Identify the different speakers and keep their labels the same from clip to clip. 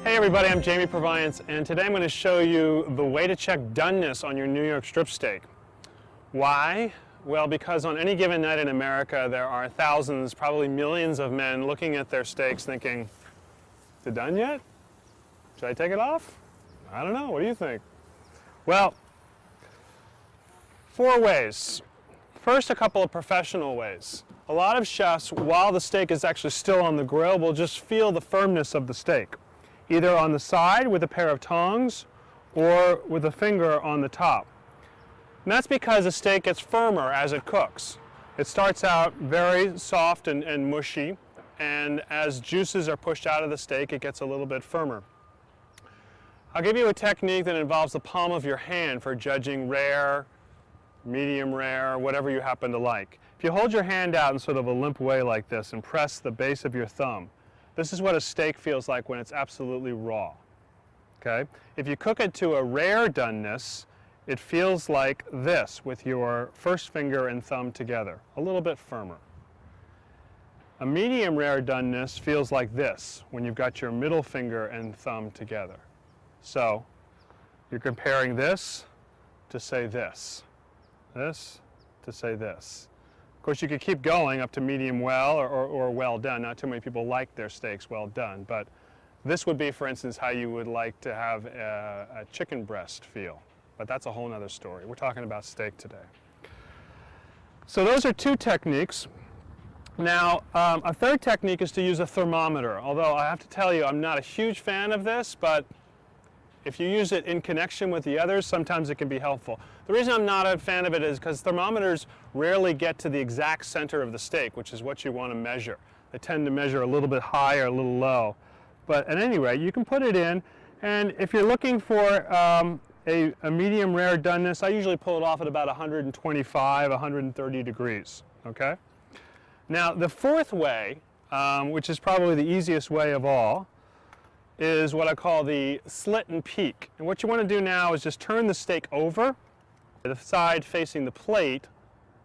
Speaker 1: Hey everybody, I'm Jamie Purviance, and today I'm going to show you the way to check doneness on your New York strip steak. Why? Well, because on any given night in America there are thousands, probably millions of men looking at their steaks thinking, is it done yet? Should I take it off? I don't know, what do you think? Well, 4 ways. First, a couple of professional ways. A lot of chefs, while the steak is actually still on the grill, will just feel the firmness of the steak, either on the side with a pair of tongs or with a finger on the top. And that's because the steak gets firmer as it cooks. It starts out very soft and mushy, and as juices are pushed out of the steak, it gets a little bit firmer. I'll give you a technique that involves the palm of your hand for judging rare, medium rare, whatever you happen to like. If you hold your hand out in sort of a limp way like this and press the base of your thumb, this is what a steak feels like when it's absolutely raw. Okay? If you cook it to a rare doneness, it feels like this with your first finger and thumb together, a little bit firmer. A medium rare doneness feels like this when you've got your middle finger and thumb together. So you're comparing this to say this to say this. Of course, you could keep going up to medium well or well done. Not too many people like their steaks well done, but this would be, for instance, how you would like to have a chicken breast feel. But that's a whole other story. We're talking about steak today. So those are 2 techniques. Now, a third technique is to use a thermometer, although I have to tell you I'm not a huge fan of this, but if you use it in connection with the others, sometimes it can be helpful. The reason I'm not a fan of it is because thermometers rarely get to the exact center of the steak, which is what you want to measure. They tend to measure a little bit high or a little low. But at any rate, you can put it in, and if you're looking for a medium rare doneness, I usually pull it off at about 125, 130 degrees, okay? Now, the 4th way, which is probably the easiest way of all, is what I call the slit and peek. And what you want to do now is just turn the steak over. The side facing the plate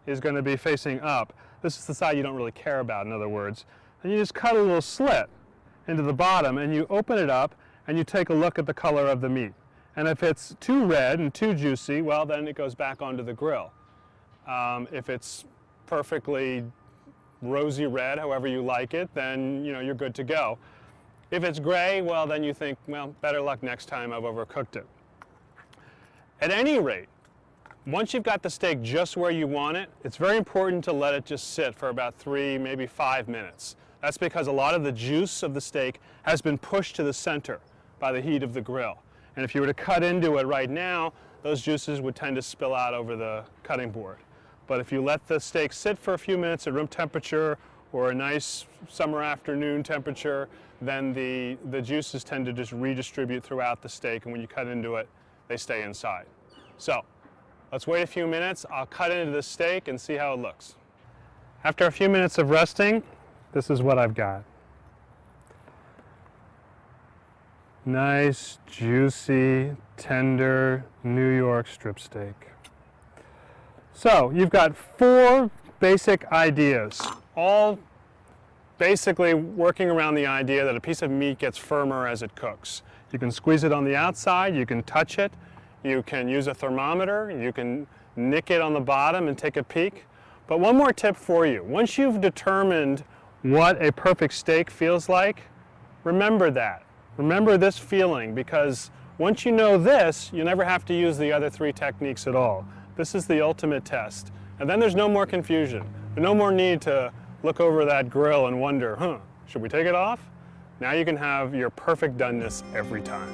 Speaker 1: is going to be facing up. This is the side you don't really care about, in other words. And you just cut a little slit into the bottom, and you open it up, and you take a look at the color of the meat. And if it's too red and too juicy, well, then it goes back onto the grill. If it's perfectly rosy red, however you like it, then you're good to go. If it's gray, well, then you think, well, better luck next time, I've overcooked it. At any rate, once you've got the steak just where you want it, it's very important to let it just sit for about 3, maybe 5 minutes. That's because a lot of the juice of the steak has been pushed to the center by the heat of the grill. And if you were to cut into it right now, those juices would tend to spill out over the cutting board. But if you let the steak sit for a few minutes at room temperature or a nice summer afternoon temperature, then the juices tend to just redistribute throughout the steak, and when you cut into it, they stay inside. So, let's wait a few minutes. I'll cut into the steak and see how it looks. After a few minutes of resting, this is what I've got. Nice, juicy, tender New York strip steak. So, you've got 4 basic ideas, all basically working around the idea that a piece of meat gets firmer as it cooks. You can squeeze it on the outside, you can touch it, you can use a thermometer, you can nick it on the bottom and take a peek. But one more tip for you. Once you've determined what a perfect steak feels like, remember that. Remember this feeling, because once you know this, you never have to use the other 3 techniques at all. This is the ultimate test. And then there's no more confusion. There's no more need to look over that grill and wonder, should we take it off? Now you can have your perfect doneness every time.